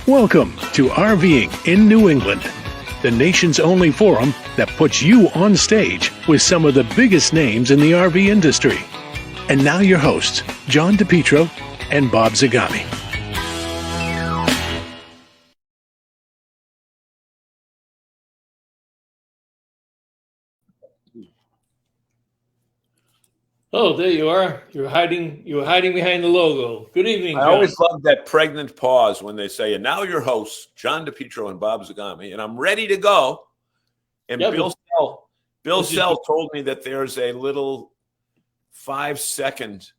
Welcome to RVing in New England, the nation's only forum that puts you on stage with some of the biggest names in the RV industry. And now your hosts, John DePietro and Bob Zagami. Oh, there you are. You were hiding behind the logo. Good evening, John. I always love that pregnant pause when they say, and now your hosts, John DePietro and Bob Zagami, and I'm ready to go. And Yeah, Bill Sell told me that there's a little 5-second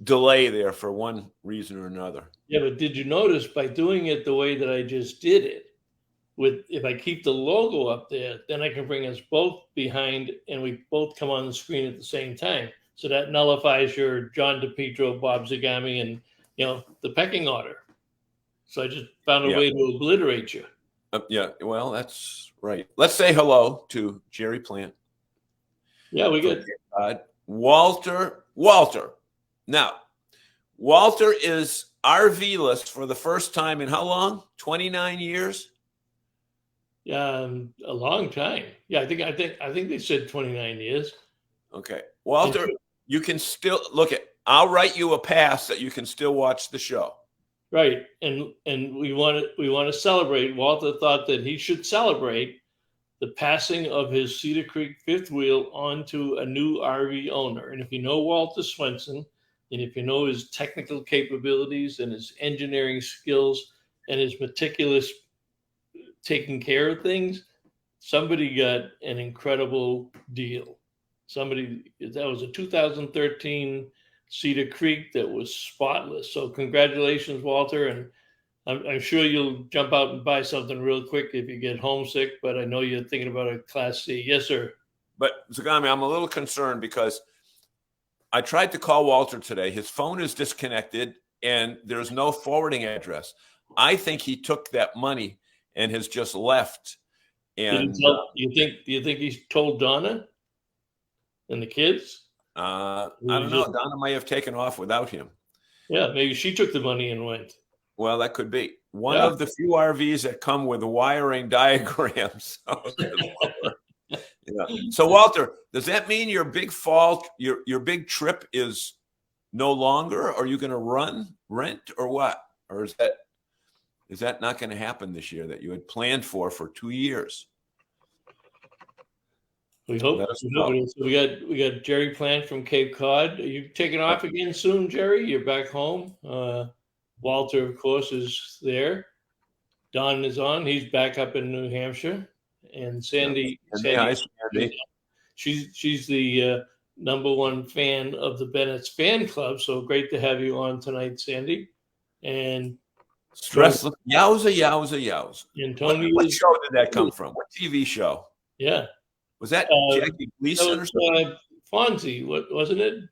delay there for one reason or another. Yeah, but did you notice by doing it the way that I just did it, if I keep the logo up there, then I can bring us both behind and we both come on the screen at the same time. So that nullifies your John DePietro, Bob Zagami, and the pecking order. So I just found a way to obliterate you. Well, that's right. Let's say hello to Jerry Plant. Yeah, we good. Walter. Now, Walter is RV list for the first time in how long? 29 years? A long time. Yeah, I think they said 29 years. Okay. Walter, you can still I'll write you a pass that you can still watch the show. Right. And we want to celebrate. Walter thought that he should celebrate the passing of his Cedar Creek fifth wheel onto a new RV owner. And if you know Walter Swenson, and if you know his technical capabilities and his engineering skills and his meticulous taking care of things, somebody got an incredible deal. That was a 2013 Cedar Creek that was spotless. So congratulations, Walter. And I'm sure you'll jump out and buy something real quick if you get homesick, but I know you're thinking about a Class C. Yes, sir. But Zagami, I'm a little concerned because I tried to call Walter today. His phone is disconnected and there's no forwarding address. I think he took that money and has just left. And do you think he's told Donna and the kids? I don't know. Donna may have taken off without him. Yeah, maybe she took the money and went. Well, that could be one of the few RVs that come with wiring diagrams. So, Walter, does that mean your big your big trip is no longer? Are you going to rent, or what? Or is that not going to happen this year that you had planned for 2 years? We hope. So we got Jerry Plant from Cape Cod. Are you taking off again soon, Jerry? You're back home. Walter, of course, is there. Don is on. He's back up in New Hampshire. And Sandy, she's the number one fan of the Bennett's fan club. So great to have you on tonight, Sandy. And yowza. And Tony, what show did that come from? What TV show? Yeah. Was that Jackie Gleason or something? Fonzie, what wasn't it?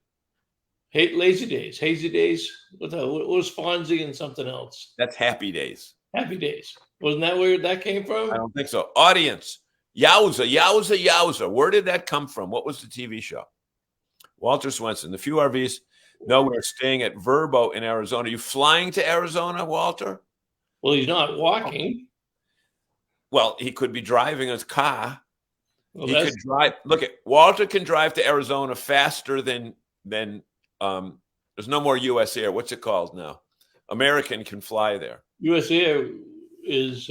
Hazy Days. What was Fonzie and something else? That's Happy Days. Happy Days. Wasn't that where that came from? I don't think so. Audience, yowza. Where did that come from? What was the TV show? Walter Swenson. The few RVs. No, we're staying at Verbo in Arizona. Are you flying to Arizona, Walter? Well, he's not walking. Well, he could be driving his car. Well, he could drive. Walter can drive to Arizona faster than there's no more U.S. Air. What's it called now? American can fly there. U.S. Air is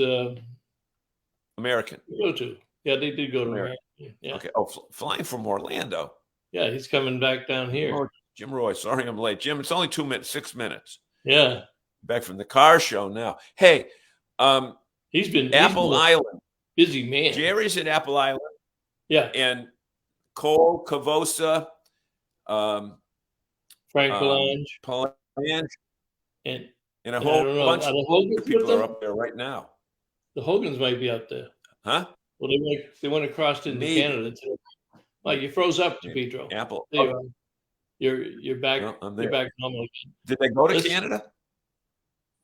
American. Go to. Yeah, they did go to American. Yeah. Okay. Oh, flying from Orlando. Yeah, he's coming back down here. Oh, Jim Roy, sorry I'm late. Jim, it's only 2 minutes, 6 minutes. Yeah. Back from the car show now. Hey, he's been Apple Island. Busy man. Jerry's at Apple Island. Yeah. And Cole, Cavosa, Frank Palange, and a whole bunch of people are up there right now. The Hogans might be up there. Huh? Well, they went across into Canada too. Mike, you froze up, DePietro. Apple. There you are. You're back. No, you're back normal again. Did they go to Canada?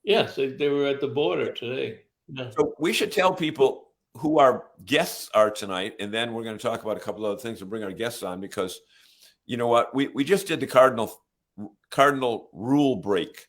Yes, they were at the border today. Yeah. So we should tell people who our guests are tonight, and then we're going to talk about a couple other things and bring our guests on, because you know what? We just did the Cardinal rule break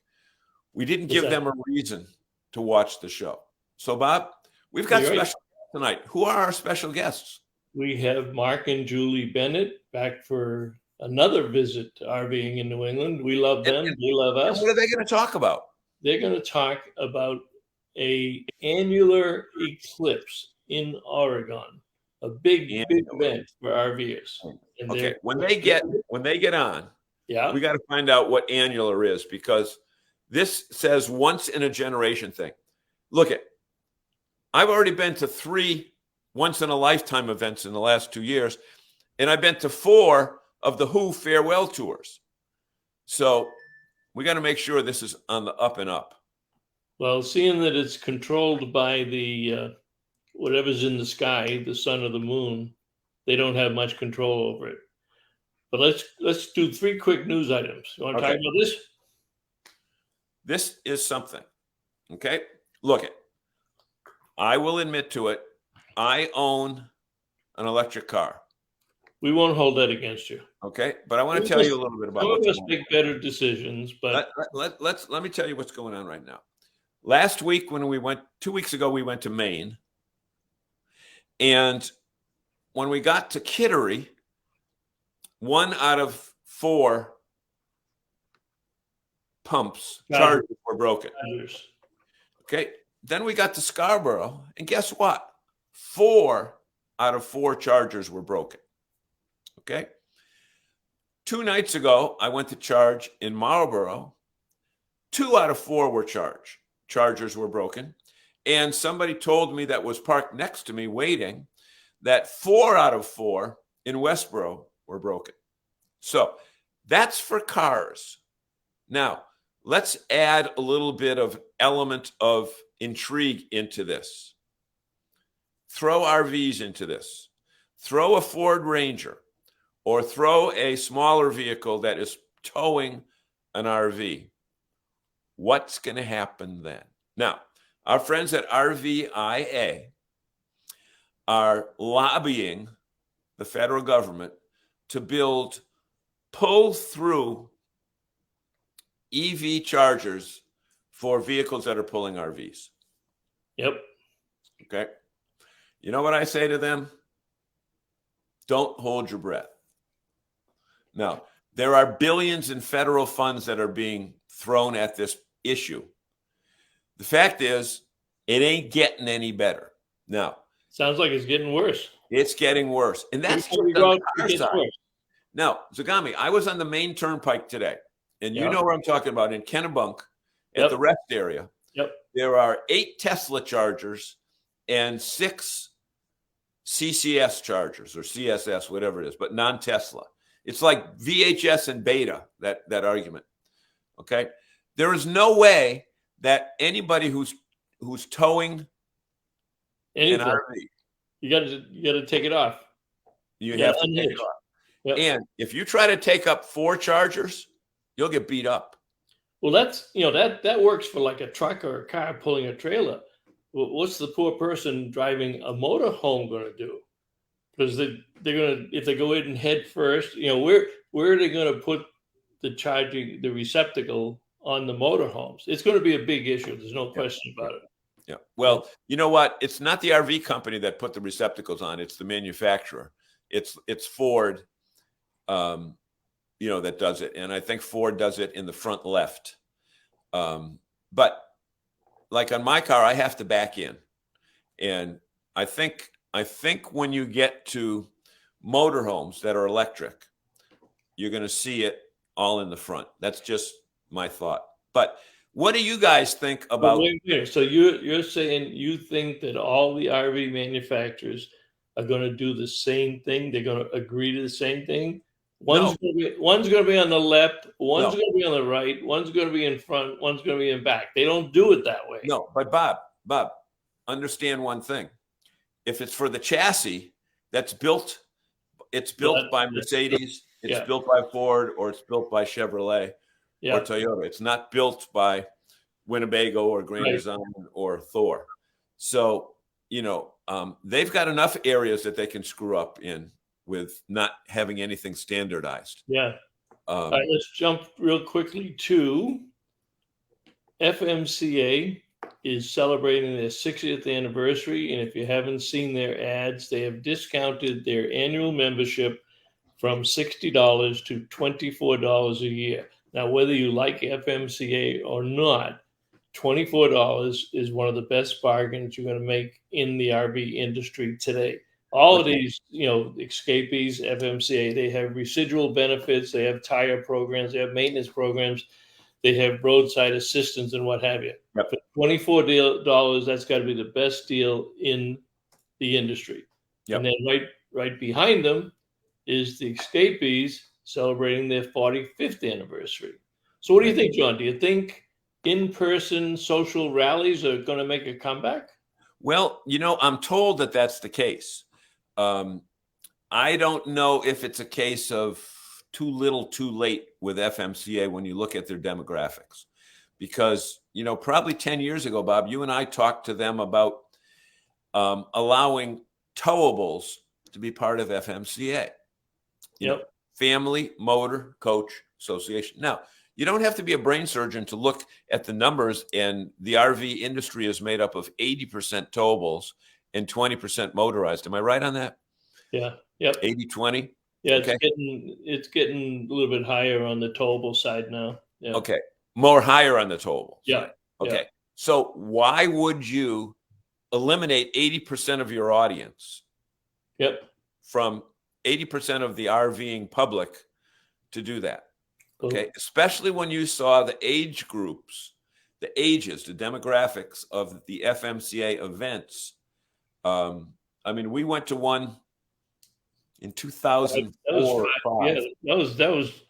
We didn't What's give that? them a reason to watch the show. So, Bob, we've got You're right. special guests tonight. Who are our special guests? We have Marc and Julie Bennett back for another visit to RVing in New England. We love them. They love us. And what are they going to talk about? They're going to talk about a annular eclipse in Oregon, a big event for RVers. And Okay, when they get on, yeah, we got to find out what annular is, because this says once in a generation thing. Look at, I've already been to 3 once in a lifetime events in the last 2 years, and I've been to 4 of the Who farewell tours. So we got to make sure this is on the up and up. Well, seeing that it's controlled by the whatever's in the sky, the sun or the moon, they don't have much control over it. But let's do 3 quick news items. You want to talk about this? This is something. Okay, look it. I will admit to it. I own an electric car. We won't hold that against you. Okay, but I want to tell you a little bit about what's going on. Some of us make better decisions, but let me tell you what's going on right now. Last week, when we went, 2 weeks ago, we went to Maine. And when we got to Kittery, 1 out of 4 chargers were broken. Okay. Then we got to Scarborough, and guess what? 4 out of 4 chargers were broken. Okay. 2 nights ago, I went to charge in Marlborough. 2 out of 4 were chargers were broken. And somebody told me that was parked next to me waiting that 4 out of 4 in Westboro were broken. So that's for cars. Now, let's add a little bit of element of intrigue into this. Throw RVs into this. Throw a Ford Ranger, or throw a smaller vehicle that is towing an RV. What's going to happen then? Now, our friends at RVIA are lobbying the federal government to build pull-through EV chargers for vehicles that are pulling RVs. Yep. Okay. You know what I say to them? Don't hold your breath. Now, there are billions in federal funds that are being thrown at this issue. The fact is, it ain't getting any better. Now, sounds like it's getting worse. It's getting worse. And that's just on the car side. Now, Zagami, I was on the Maine Turnpike today, and you know where I'm talking about, in Kennebunk at the rest area. Yep. There are 8 Tesla chargers and 6 CCS chargers, or CSS, whatever it is, but non-Tesla. It's like VHS and beta, that argument. Okay? There is no way that anybody who's towing an RV, you got to take it off. You have to take it off. Yep. And if you try to take up 4 chargers, you'll get beat up. Well, that's, that works for like a truck or a car pulling a trailer. Well, what's the poor person driving a motorhome going to do? Because they're going to, if they go in head first, where are they going to put the receptacle on the motorhomes? It's going to be a big issue. There's no question about it. Yeah. Well, you know what? It's not the RV company that put the receptacles on. It's the manufacturer. It's Ford, that does it. And I think Ford does it in the front left. But like on my car, I have to back in. And I think when you get to motorhomes that are electric, you're going to see it all in the front. That's just my thought. But what do you guys think about? Wait. So you're saying you think that all the RV manufacturers are going to do the same thing? They're going to agree to the same thing? One's going to be on the left, one's going to be on the right, one's going to be in front, one's going to be in back. They don't do it that way. No, but Bob, understand one thing. If it's for the chassis that's built, it's built by Mercedes, it's built by Ford, or it's built by Chevrolet or Toyota. It's not built by Winnebago or Grand Design or Thor. So, they've got enough areas that they can screw up in with not having anything standardized. Yeah. All right, let's jump real quickly to FMCA is celebrating their 60th anniversary, and if you haven't seen their ads, they have discounted their annual membership from $60 to $24 a year. Now, whether you like FMCA or not, $24 is one of the best bargains you're going to make in the RV industry today. All of these, escapees, FMCA, they have residual benefits, they have tire programs, they have maintenance programs, they have roadside assistance and what have you. Yep. For $24, that's got to be the best deal in the industry. Yep. And then right behind them is the escapees celebrating their 45th anniversary. So what do you think, John? Do you think in-person social rallies are going to make a comeback? Well, I'm told that that's the case. I don't know if it's a case of too little, too late with FMCA when you look at their demographics. Because, probably 10 years ago, Bob, you and I talked to them about allowing towables to be part of FMCA. Family Motor Coach Association. Now, you don't have to be a brain surgeon to look at the numbers, and the RV industry is made up of 80% towables and 20% motorized. Am I right on that? Yeah. Yep. 80-20? Yeah, it's getting a little bit higher on the towable side now. Yeah. Okay. More higher on the towable Yeah. side. Okay. Yeah. So why would you eliminate 80% of your audience from 80% of the RVing public to do that? Okay. Especially when you saw the age groups, the ages, the demographics of the FMCA events. We went to one in 2004.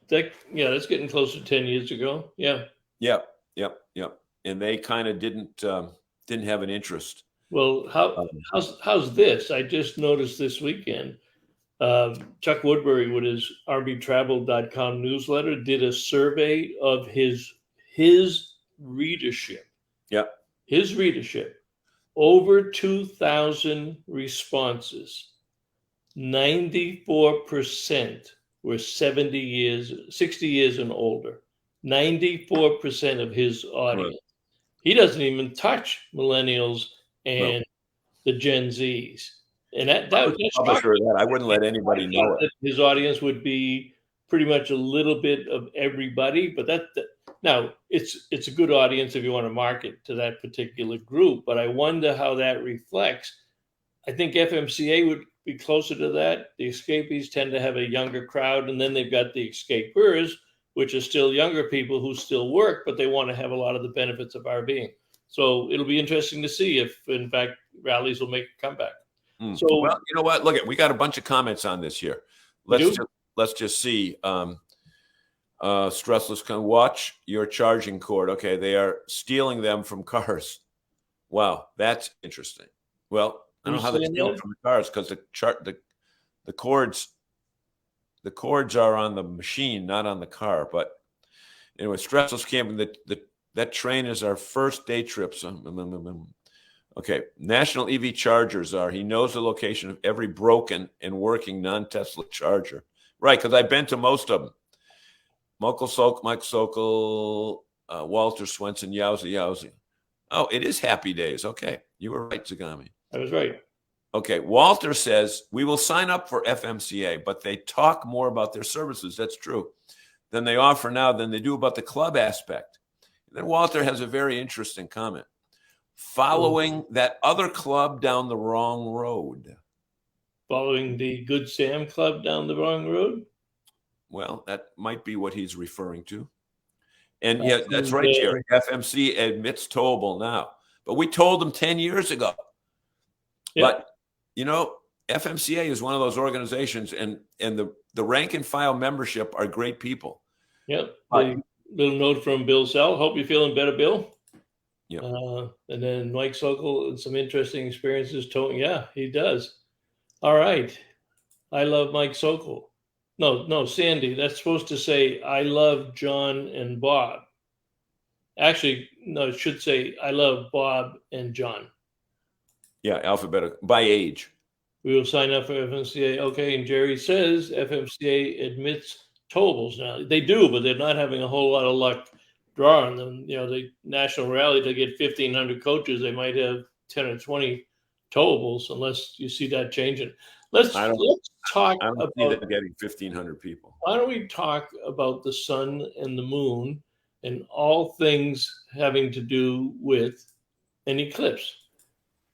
That's getting close to 10 years ago. Yeah. Yep. And they kind of didn't have an interest. Well, how's this? I just noticed this weekend, Chuck Woodbury with his RVtravel.com newsletter did a survey of his readership. Yep. His readership, over 2,000 responses. 94% were 60 years and older. 94% of his audience. Right. He doesn't even touch millennials and the Gen Zs. And that's sure that I wouldn't let anybody know it. His audience would be pretty much a little bit of everybody, but now it's a good audience if you want to market to that particular group. But I wonder how that reflects. I think FMCA would be closer to that. The escapees tend to have a younger crowd, and then they've got the escapers, which are still younger people who still work, but they want to have a lot of the benefits of RVing. So it'll be interesting to see if, in fact, rallies will make a comeback. So, well, you know what? Look, we got a bunch of comments on this here. Let's just see. Stressless can watch your charging cord. Okay, they are stealing them from cars. Wow, that's interesting. Well, I don't know how they steal them from the cars because the cords are on the machine, not on the car. But anyway, Stressless camping. That train is our first day trip. So, okay, national EV chargers are. He knows the location of every broken and working non-Tesla charger. Right, because I've been to most of them. Mike Sokol, Walter Swenson, Yowzy. Oh, it is Happy Days. Okay, you were right, Zagami. I was right. Okay, Walter says, we will sign up for FMCA, but they talk more about their services. That's true. Than they offer now than they do about the club aspect. And then Walter has a very interesting comment. Following that other club down the wrong road. Following the Good Sam Club down the wrong road? Well, that might be what he's referring to. And yeah, that's right, Jerry. FMC admits towable now. But we told them 10 years ago. But, FMCA is one of those organizations, and the rank and file membership are great people. Yep. Little note from Bill Sell. Hope you're feeling better, Bill. Yep. And then Mike Sokol and some interesting experiences. Yeah, he does. All right. I love Mike Sokol. No, Sandy. That's supposed to say, I love John and Bob. Actually, no, it should say, I love Bob and John. Yeah, alphabetical, by age. We will sign up for FMCA. Okay, and Jerry says FMCA admits towables now. They do, but they're not having a whole lot of luck draw on them. You know, the national rally to get 1,500 coaches, they might have 10 or 20 towables, unless you see that changing. Let's talk I don't about see them getting 1,500 people. Why don't we talk about the sun and the moon and all things having to do with an eclipse?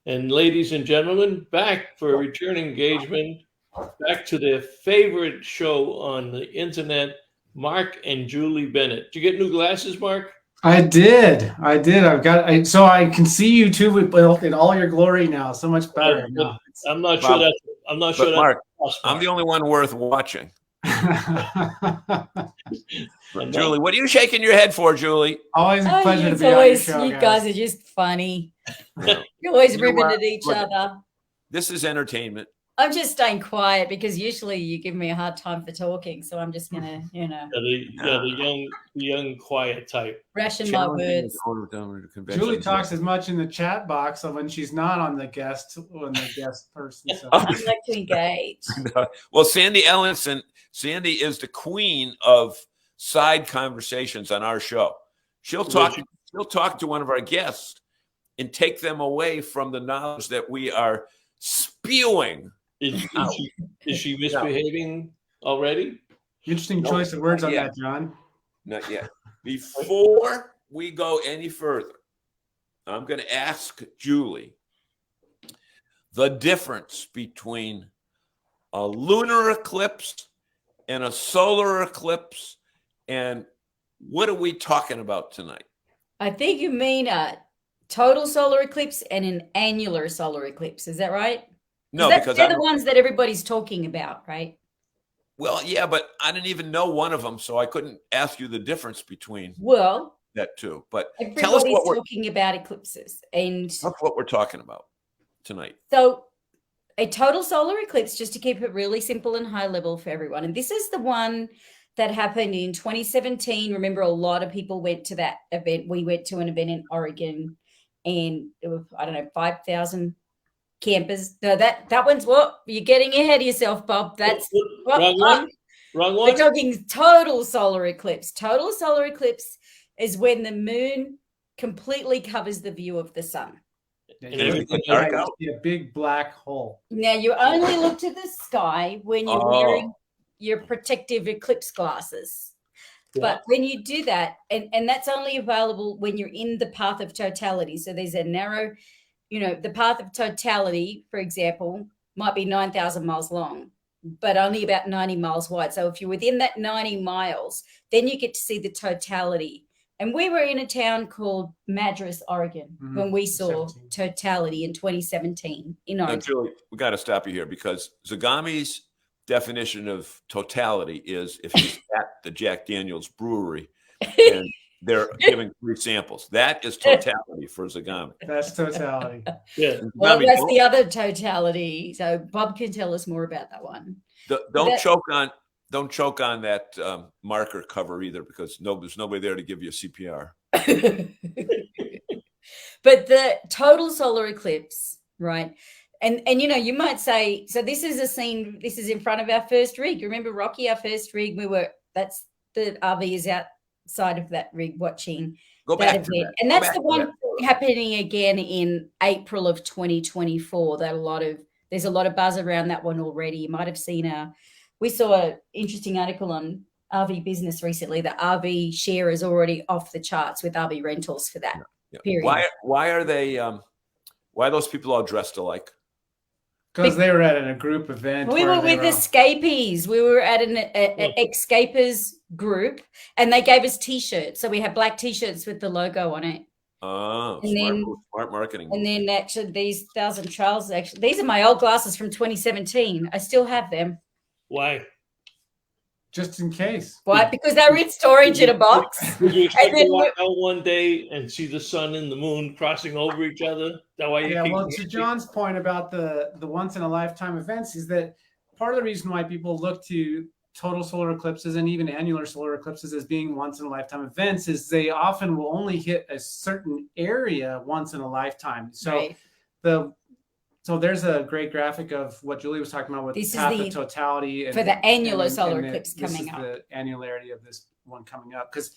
And ladies and gentlemen, back for a return engagement, back to their favorite show on the internet, Marc and Julie Bennett. Did you get new glasses, Marc? I did. So I can see you two in all your glory now. So much better. I'm not sure that's Marc, I'm the only one worth watching. Julie, what are you shaking your head for, Julie? Always a pleasure to be on your show, you guys are just funny. You're always ribbing at each other. This is entertainment. I'm just staying quiet because usually you give me a hard time for talking, so I'm just gonna, the young quiet type. Ration my words. Julie talks as much in the chat box when she's not on the guest person. So. I like to engage. Well, Sandy Ellenson, Sandy is the queen of side conversations on our show. She'll talk to one of our guests and take them away from the knowledge that we are spewing. Is she misbehaving already? Interesting choice of words on that, John. Not yet. Before we go any further, I'm going to ask Julie the difference between a lunar eclipse and a solar eclipse, and what are we talking about tonight? I think you mean a total solar eclipse and an annular solar eclipse. Is that right? No, because they're the ones that everybody's talking about, right? Well, yeah, but I didn't even know one of them, so I couldn't ask you the difference between that two. But tell us what we're talking about eclipses, and that's what we're talking about tonight. So, a total solar eclipse, just to keep it really simple and high level for everyone, and this is the one that happened in 2017. Remember, a lot of people went to that event. We went to an event in Oregon, and it was 5,000. Campers. No, that one's what you're getting ahead of yourself, Bob. That's wrong one. We're talking total solar eclipse. Total solar eclipse is when the moon completely covers the view of the sun. You see a big black hole. Now you only look to the sky when you're wearing your protective eclipse glasses. Yeah. But when you do that, and that's only available when you're in the path of totality. So there's a narrow. The path of totality, for example, might be 9,000 miles long, but only about 90 miles wide. So if you're within that 90 miles, then you get to see the totality. And we were in a town called Madras, Oregon, when we saw totality in 2017 in Oregon. Now, Julie, we got to stop you here because Zagami's definition of totality is if he's at the Jack Daniel's brewery and they're giving 3 samples. That is totality for Zagami. That's totality. Yeah. Well, that's the other totality. So Bob can tell us more about that one. Don't choke on that marker cover either, because there's nobody there to give you a CPR. But the total solar eclipse, right? And you might say, so this is a scene. This is in front of our first rig. Remember Rocky, our first rig? That's the RV is out. Side of that rig watching that event. And that's the one happening again in April of 2024. There's a lot of buzz around that one already. You might have seen we saw an interesting article on RV Business recently. The RV share is already off the charts with RV rentals for that period. Why are they why are those people all dressed alike? Because they were at a group event. We were with escapees. We were at an escapers group, and they gave us T-shirts. So we had black T-shirts with the logo on it. Oh, smart marketing. And then actually these 1,000 Trials, these are my old glasses from 2017. I still have them. Why? Just in case. Why? Because they were in storage in a box. Did you expect to walk out one day and see the sun and the moon crossing over each other? That way to John's point about the once in a lifetime events is that part of the reason why people look to total solar eclipses and even annular solar eclipses as being once in a lifetime events is they often will only hit a certain area once in a lifetime. So right. So there's a great graphic of what Julie was talking about with this the path of totality. For the annular solar eclipse coming up. The annularity of this one coming up. Because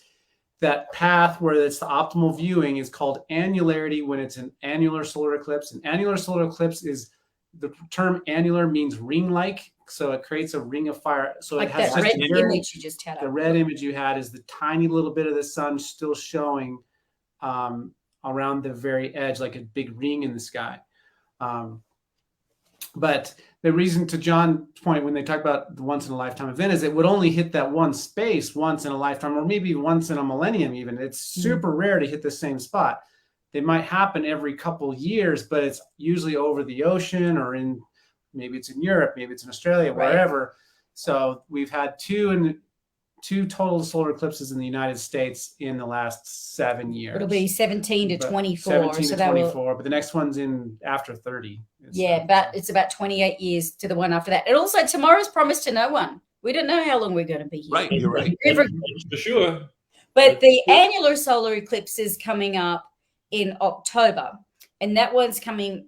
that path where it's the optimal viewing is called annularity when it's an annular solar eclipse. An annular solar eclipse is, the term annular means ring-like, so it creates a ring of fire. So Like it has that just red very, image you just had the up. red image you had is the tiny little bit of the sun still showing around the very edge, like a big ring in the sky. But the reason, to John's point, when they talk about the once in a lifetime event, is it would only hit that one space once in a lifetime, or maybe once in a millennium even. It's super rare to hit the same spot. They might happen every couple years, but it's usually over the ocean, or in, maybe it's in Europe, maybe it's in Australia, wherever. So we've had two total solar eclipses in the United States in the last 7 years. It'll be 17 to 24. 17 so to 24, but the next one's in after 30. It's about 28 years to the one after that. And also, tomorrow's promised to no one. We don't know how long we're going to be here. Right, you're right. That's for sure. But the annular solar eclipse is coming up in October, and that one's coming,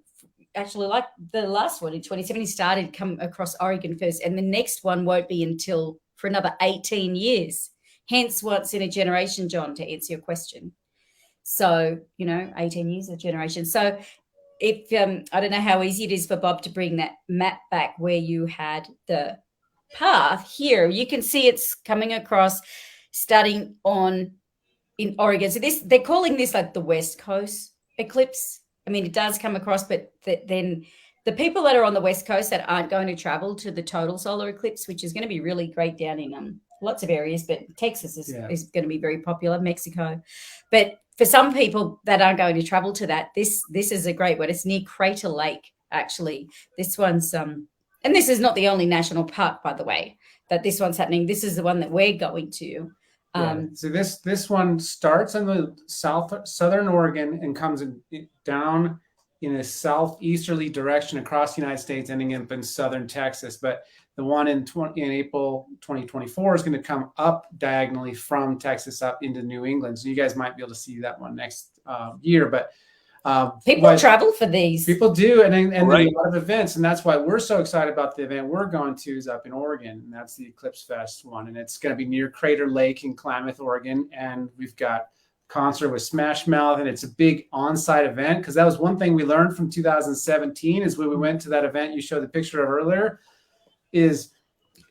actually, like the last one in 2017 started come across Oregon first, and the next one won't be until for another 18 years. Hence, once in a generation, John, to answer your question. So, 18 years a generation. So if I don't know how easy it is for Bob to bring that map back where you had the path here. You can see it's coming across starting in Oregon. So they're calling this like the West Coast eclipse. I mean, it does come across, but then the people that are on the West Coast that aren't going to travel to the total solar eclipse, which is going to be really great down in lots of areas, but Texas is going to be very popular, Mexico. But for some people that aren't going to travel to that, this is a great one. It's near Crater Lake, actually. This one's and this is not the only national park, by the way, that this one's happening. This is the one that we're going to. So this one starts in the southern Oregon and comes down in a southeasterly direction across the United States, ending up in southern Texas. But the one in April 2024 is going to come up diagonally from Texas up into New England. So you guys might be able to see that one next year. But people travel for these. People do, and right. A lot of events, and that's why we're so excited about the event we're going to is up in Oregon, and that's the EclipseFest one, and it's going to be near Crater Lake in Klamath, Oregon, and we've got concert with Smash Mouth, and it's a big on-site event, because that was one thing we learned from 2017 is when we went to that event you showed the picture of earlier, is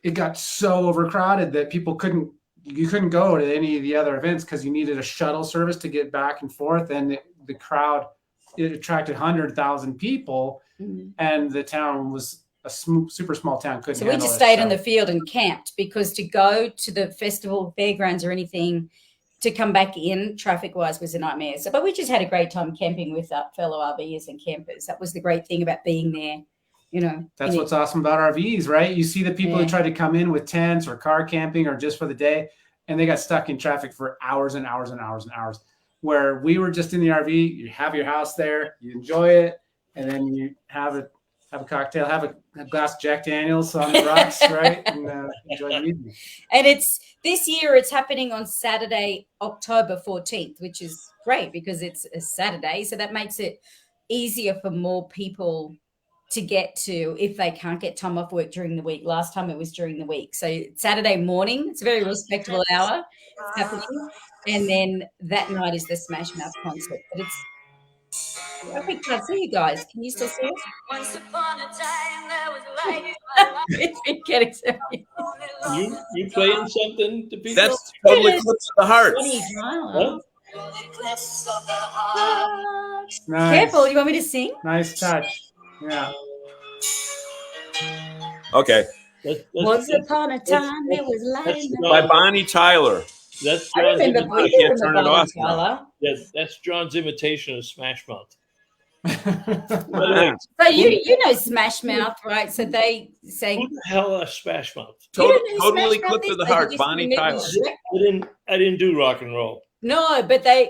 it got so overcrowded that you couldn't go to any of the other events because you needed a shuttle service to get back and forth, and the crowd, it attracted 100,000 people, and the town was a super small town. So we just stayed in the field and camped, because to go to the festival fairgrounds or anything to come back in traffic wise was a nightmare. So, but we just had a great time camping with fellow RVers and campers. That was the great thing about being there. That's what's awesome about RVs, right? You see the people who try to come in with tents or car camping or just for the day, and they got stuck in traffic for hours and hours and hours and hours. Where we were just in the RV, you have your house there, you enjoy it, and then you have a cocktail, have a glass of Jack Daniels on the rocks, right? And enjoy the evening. And this year it's happening on Saturday, October 14th, which is great because it's a Saturday. So that makes it easier for more people to get to if they can't get time off work during the week. Last time it was during the week. So Saturday morning, it's a very respectable hour happening. And then that night is the Smash Mouth concert. But I can't see you guys. Can you still see us? Once upon a time, there was light. You playing something to people? That's totally Eclipse of the Heart. Nice. Careful. You want me to sing? Nice touch. Yeah. Okay. Once upon a time, there was light. By Bonnie Tyler. That's I John's remember. I can't turn it off now. That's John's imitation of Smash Mouth. So you know Smash Mouth, right? So they say, "Who the hell are Smash Mouth?" Totally Eclipse of the Heart. Bonnie Tyler. I didn't do rock and roll. No, but they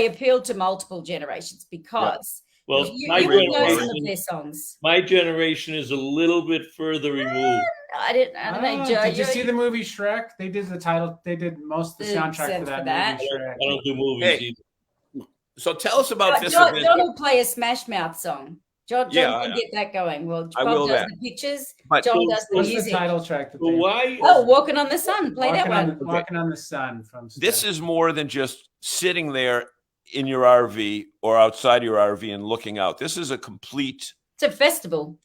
appealed to multiple generations because you know some of their songs. My generation is a little bit further removed. I don't know. Did you see the movie Shrek? They did the title. They did most of the soundtrack for that movie Shrek. I don't do movies either. So tell us about this John event. will play a Smash Mouth song. John Yeah, can get that going. Well, I Bob will does that. the pictures. But- John does the What's the music. title track? That But they, why? Oh, Walking on the Sun. Play that one. Walking on the Sun from This Steph. is more than just sitting there in your RV or outside your RV and looking out. This is a complete It's a festival.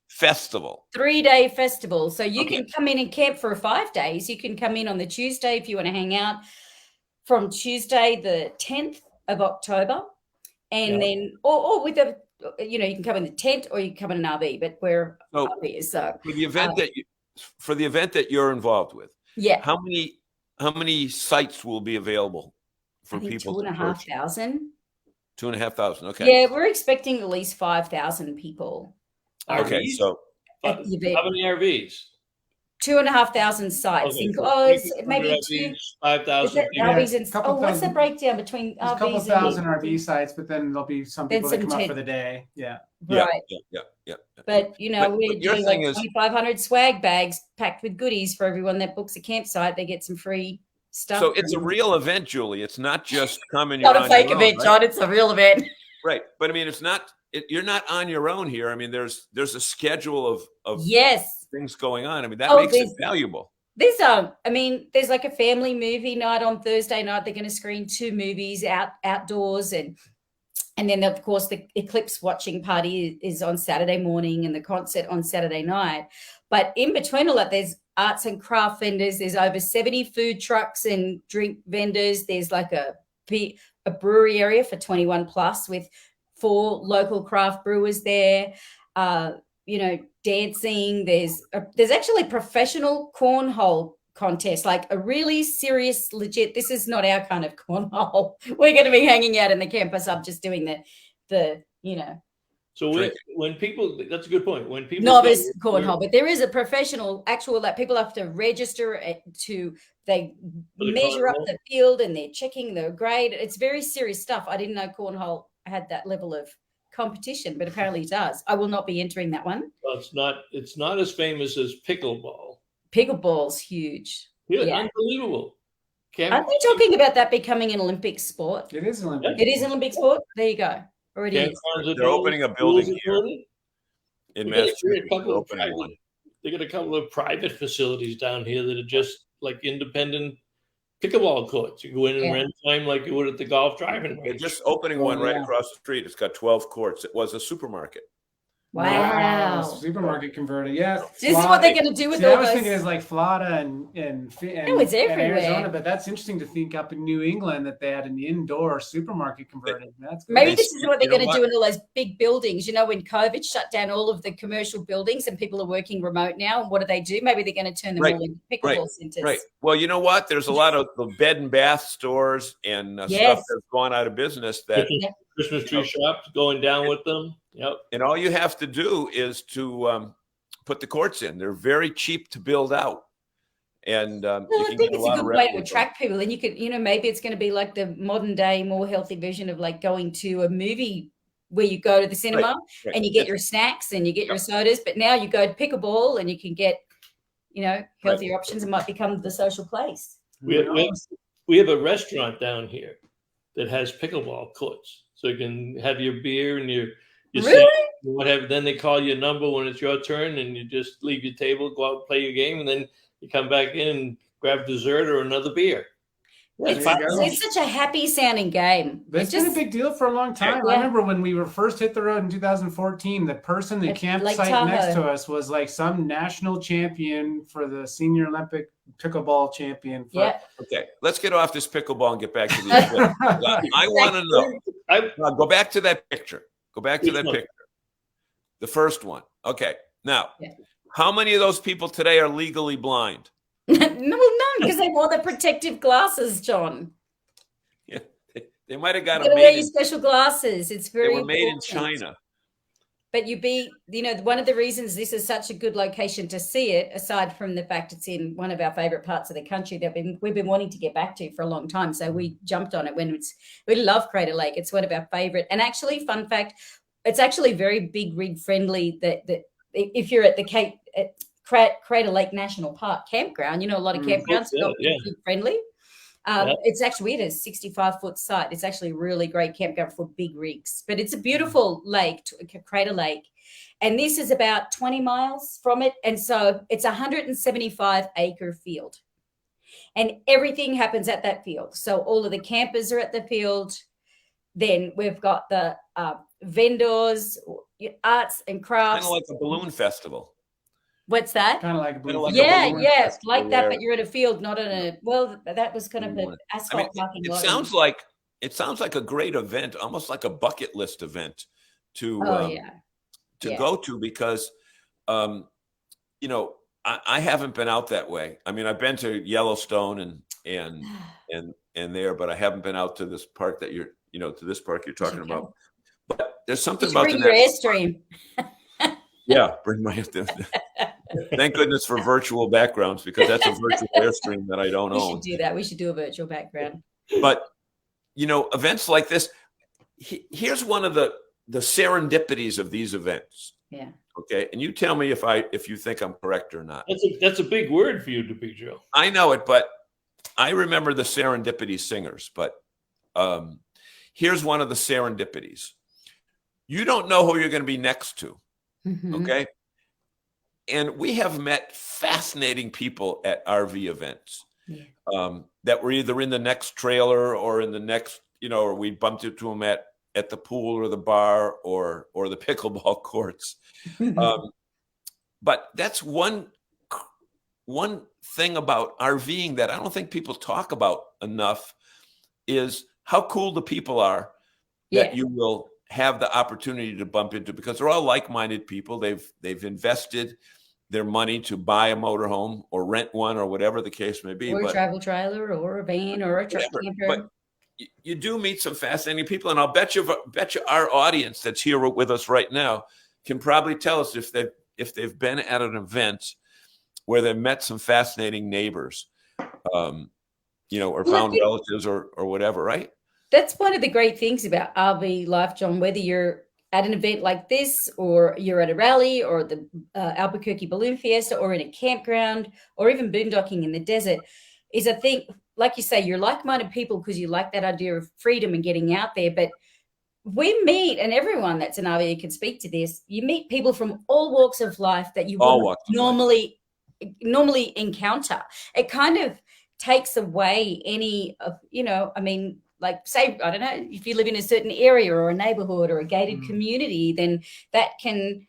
3-day festival. So you can come in and camp for 5 days. You can come in on the Tuesday if you want to hang out from Tuesday the 10th of October. And then, or with a, you can come in the tent or you can come in an RV, but we're RVers. So for the event that you're involved with, yeah. how many sites will be available for I think people? 2,500. 2,500. Okay. Yeah, we're expecting at least 5,000 people. Okay, so At the event. How many RVs? 2,500 sites. Okay, Maybe 5,000 people. RVs and what's the breakdown between There's a couple RVs thousand and RV sites, but then there'll be some people that come up for the day. Yeah. right? Yeah. But we're your doing thing like is- 2,500 swag bags packed with goodies for everyone that books a campsite. They get some free stuff. So it's a real event, Julie. It's not just coming. Not a fake event, right? John. It's a real event. Right, but I mean, it's not. You're not on your own here. I mean, there's a schedule of Yes. things going on. I mean, that makes it valuable. There's there's like a family movie night on Thursday night. They're going to screen 2 movies outdoors, and then of course the eclipse watching party is on Saturday morning, and the concert on Saturday night. But in between all that, there's arts and craft vendors. There's over 70 food trucks and drink vendors. There's like a brewery area for 21 plus with 4 local craft brewers there. Dancing. There's actually professional cornhole contest, like a really serious, legit. This is not our kind of cornhole. We're going to be hanging out in the campus up, just doing the. So when people, that's a good point. When people novice cornhole, but there is a professional actual that people have to register they measure up the field and they're checking the grade. It's very serious stuff. I didn't know cornhole had that level of competition, but apparently it does. I will not be entering that one. Well, it's not as famous as pickleball. Pickleball's huge. Yeah. Unbelievable. Aren't they talking about that becoming an Olympic sport? It is Olympic. It is an Olympic sport. There you go. Already is. They're opening a building here in Massachusetts. They got a couple of private facilities down here that are just like independent pickleball courts. You go in and rent time like you would at the golf driving range. They're just opening one right across the street. It's got 12 courts. It was a supermarket. Wow. Supermarket converted. Yeah. This is what they're going to do with all I those. was thinking it's like Florida and it's everywhere. Arizona, but that's interesting to think up in New England that they had an indoor supermarket converted. That's great. Maybe this is what they're going to do in all those big buildings. When COVID shut down all of the commercial buildings and people are working remote now, and what do? Maybe they're going to turn them all into pickleball centers. Right. Well, you know what? There's a lot of the bed and bath stores and stuff that's gone out of business that Christmas tree shops going down with them. Yep. And all you have to do is to put the courts in. They're very cheap to build out. And I think it's a good way to attract people. And you could, maybe it's going to be like the modern day, more healthy version of like going to a movie where you go to the cinema and you get your snacks and you get your sodas. But now you go to pickleball and you can get, healthier options and might become the social place. We have a restaurant down here that has pickleball courts. So you can have your beer and your really? Whatever. Then they call your number when it's your turn, and you just leave your table, go out and play your game, and then you come back in and grab dessert or another beer. It's such a happy sounding game. It's been a big deal for a long time. I remember when we were first hit the road in 2014, the person that campsite next to us was like some national champion for the Senior Olympic pickleball champion. Okay, let's get off this pickleball and get back to the event. I want to know. Go back to that picture. Go back to that picture. The first one. Okay. Now, how many of those people today are legally blind? None, because they wore the protective glasses, John. Yeah, they might have got them made in special glasses. It's very. They were made in China. But one of the reasons this is such a good location to see it, aside from the fact it's in one of our favorite parts of the country that we've been wanting to get back to for a long time. So we jumped on it we love Crater Lake. It's one of our favorite. And actually, fun fact, it's actually very big rig friendly. That if you're at the Crater Lake National Park campground, a lot of campgrounds are big friendly. It's actually a 65-foot site. It's actually a really great campground for big rigs, but it's a beautiful lake, Crater Lake. And this is about 20 miles from it. And so it's a 175-acre field. And everything happens at that field. So all of the campers are at the field. Then we've got the vendors, arts and crafts. Kind of like a balloon festival. What's that? Kind of like a balloon. Like a Yeah, balloon yeah, festival like that, where- but you're at a field, not on a. Well, that was kind of an I asphalt mean, parking it lot. sounds like a great event, almost like a bucket list event to Yeah. go to, because you know, I haven't been out that way. I mean, I've been to Yellowstone and there, but I haven't been out to this park that you're talking about. But there's something about bring your Airstream. Yeah, bring my. Thank goodness for virtual backgrounds, because that's a virtual Airstream that I don't We own. should do that. We should do a virtual background. But you know, events like this. Here's one of the serendipities of these events. Yeah. Okay, and you tell me if you think I'm correct or not. That's a big word for you, DePietro. I know it, but I remember the serendipity singers. But here's one of the serendipities. You don't know who you're going to be next to. Mm-hmm. Okay. And we have met fascinating people at RV events that were either in the next trailer or in the next, or we bumped into them at the pool or the bar or the pickleball courts. But that's one thing about RVing that I don't think people talk about enough, is how cool the people are that you will have the opportunity to bump into, because they're all like-minded people. They've invested their money to buy a motorhome or rent one or whatever the case may be. Or a travel trailer or a van or a truck camper. But you do meet some fascinating people, and I'll bet you our audience that's here with us right now can probably tell us if they've been at an event where they've met some fascinating neighbors, or found relatives or whatever, right? That's one of the great things about RV life, John, whether you're at an event like this or you're at a rally or the Albuquerque Balloon Fiesta or in a campground or even boondocking in the desert, is I think, like you say, you're like-minded people because you like that idea of freedom and getting out there. But we meet, and everyone that's an RV can speak to this, you meet people from all walks of life that you wouldn't normally encounter. It kind of takes away any of, like, say, I don't know, if you live in a certain area or a neighborhood or a gated community, then that can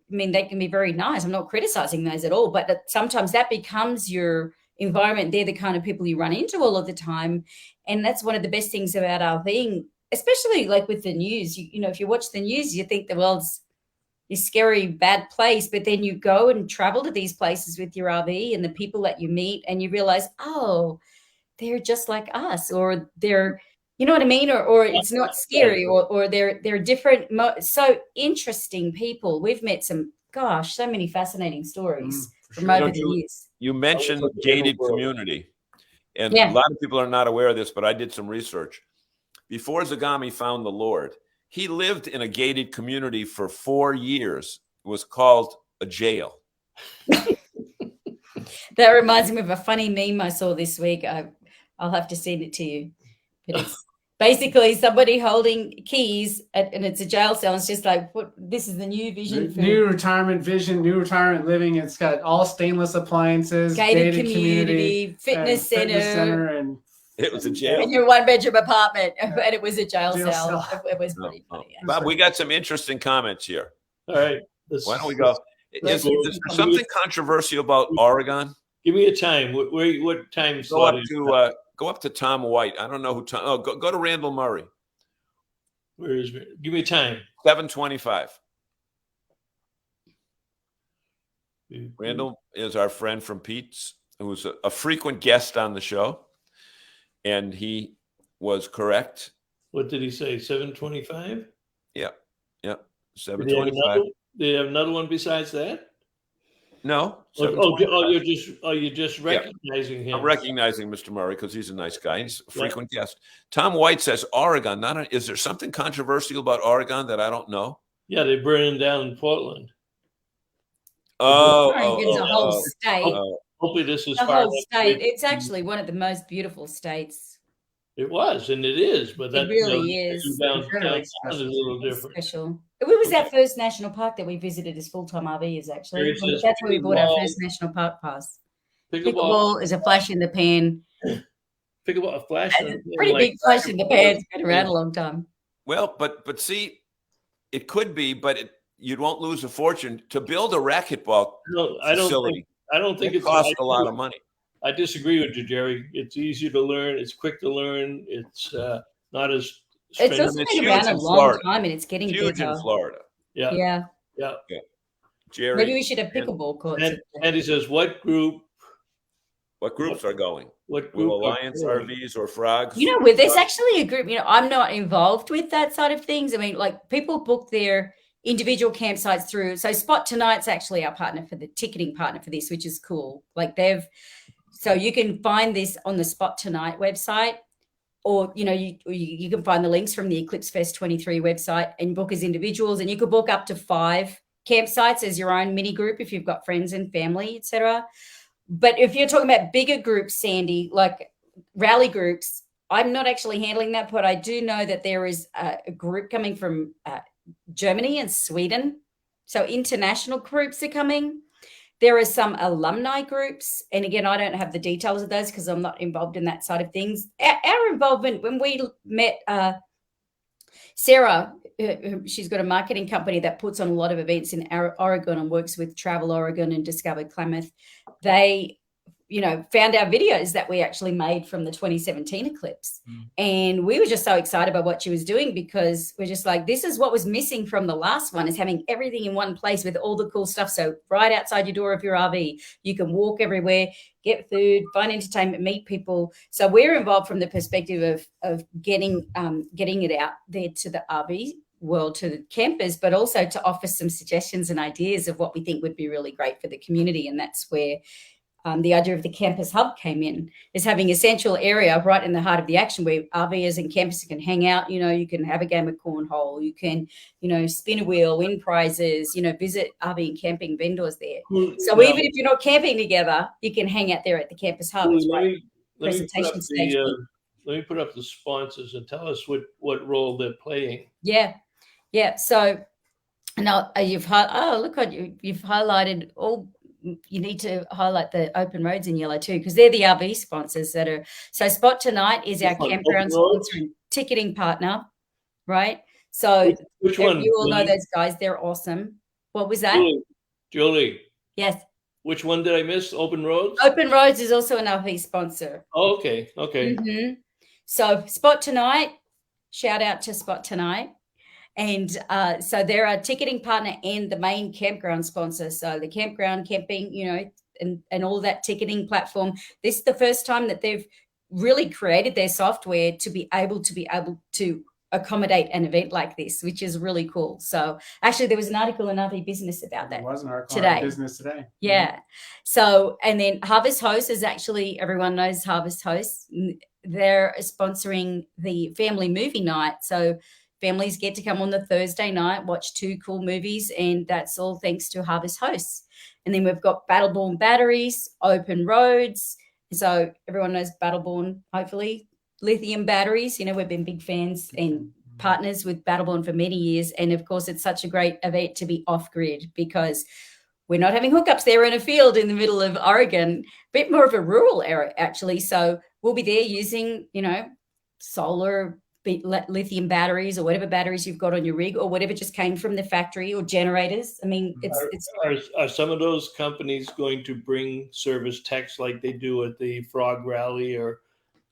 they can be very nice. I'm not criticizing those at all, but sometimes that becomes your environment. They're the kind of people you run into all of the time. And that's one of the best things about RVing, especially like with the news. If you watch the news, you think the world's this scary, bad place, but then you go and travel to these places with your RV and the people that you meet, and you realize, oh, they're just like us, or they're, you know what I mean? Or it's not scary, or they're different. So interesting people. We've met so many fascinating stories from over the years. You mentioned gated community, and a lot of people are not aware of this, but I did some research. Before Zagami found the Lord, he lived in a gated community for 4 years. It was called a jail. That reminds me of a funny meme I saw this week. I'll have to send it to you. But it's basically somebody holding keys, and it's a jail cell. It's just like, this is the new vision. New retirement vision, new retirement living. It's got all stainless appliances, gated community, fitness center, and it was a jail. And your 1-bedroom apartment, and it was a jail cell. It was pretty funny. Bob, we got some interesting comments here. All right. Why don't we go? Is there something controversial about Oregon? Give me a time. What time slot? Go up to Tom White. I don't know who Tom. Oh, go to Randall Murray. Where is it? Give me a time. 7:25. Randall is our friend from Pete's, who's a frequent guest on the show, and he was correct. What did he say? 7:25. Yeah. 7:25. Do you have another one besides that? No. You're just recognizing him. I'm recognizing Mr. Murray because he's a nice guy. He's a frequent guest. Tom White says Oregon. Is there something controversial about Oregon that I don't know? Yeah, they're burning down Portland. Oregon's a whole state. Hopefully this is the whole state. It's actually one of the most beautiful states. It was, and it is, but that really is. Downtown is a little different. Special. It was our first national park that we visited as full-time RVers, actually. There says That's where we bought our pickleball. first national park pass. Pickleball Pickleball is a flash in the pan. a flash. It's a pretty big flash in the pan. It's been around a long time. Well, but see, it could be, but you won't lose a fortune to build a racquetball facility. I don't think it costs a lot of money. I disagree with you, Jerry. It's easier to learn. It's quick to learn. It's not as. It's also been around a long time, and it's getting huge bigger. in Florida. Yeah. Jerry, maybe we should have pickleball courts. And he says, what groups are going? What group? Will Alliance RVs or Frogs? There's actually a group. I'm not involved with that side of things. I mean, like people book their individual campsites through. So Spot Tonight's actually our partner for the ticketing partner for this, which is cool. Like so you can find this on the Spot Tonight website, or you can find the links from the EclipseFest 23 website and book as individuals, and you could book up to 5 campsites as your own mini group if you've got friends and family, etc. But if you're talking about bigger groups, Sandy, like rally groups, I'm not actually handling that, but I do know that there is a group coming from Germany and Sweden. So international groups are coming. There are some alumni groups. And again, I don't have the details of those because I'm not involved in that side of things. Our involvement, when we met Sarah, she's got a marketing company that puts on a lot of events in Oregon and works with Travel Oregon and Discover Klamath. They, found our videos that we actually made from the 2017 eclipse. And we were just so excited about what she was doing because we're just like, this is what was missing from the last one, is having everything in one place with all the cool stuff. So right outside your door of your RV, you can walk everywhere, get food, find entertainment, meet people. So we're involved from the perspective of getting it out there to the RV world, to the campers, but also to offer some suggestions and ideas of what we think would be really great for the community. And that's where the idea of the campus hub came in, is having a central area right in the heart of the action where RVers and campers can hang out. You can have a game of cornhole, you can, spin a wheel, win prizes, visit RV and camping vendors there. So even if you're not camping together, you can hang out there at the campus hub. Let me put up the sponsors and tell us what role they're playing. Yeah. So now you've highlighted all. You need to highlight the open roads in yellow too, because they're the RV sponsors that are. So Spot Tonight is our campground sponsor and ticketing partner, right? So which one? You all know those guys. They're awesome. What was that? Julie. Yes. Which one did I miss? Open Roads? Open Roads is also an RV sponsor. Oh, okay. Mm-hmm. So Spot Tonight, shout out to Spot Tonight. And so they're a ticketing partner and the main campground sponsor. So the campground, camping, and all that ticketing platform. This is the first time that they've really created their software to be able to accommodate an event like this, which is really cool. So actually there was an article in RV Business about that. There was an article today. in Business today. Yeah. So, and then Harvest Host is actually, everyone knows Harvest Host. They're sponsoring the family movie night. So families get to come on the Thursday night, watch 2 cool movies, and that's all thanks to Harvest Hosts. And then we've got Battleborn batteries, Open Roads. So everyone knows Battleborn, hopefully, lithium batteries. We've been big fans and partners with Battleborn for many years. And, of course, it's such a great event to be off-grid because we're not having hookups there in a field in the middle of Oregon, a bit more of a rural area, actually. So we'll be there using, solar lithium batteries or whatever batteries you've got on your rig or whatever just came from the factory or generators. I mean, are some of those companies going to bring service techs like they do at the Frog Rally or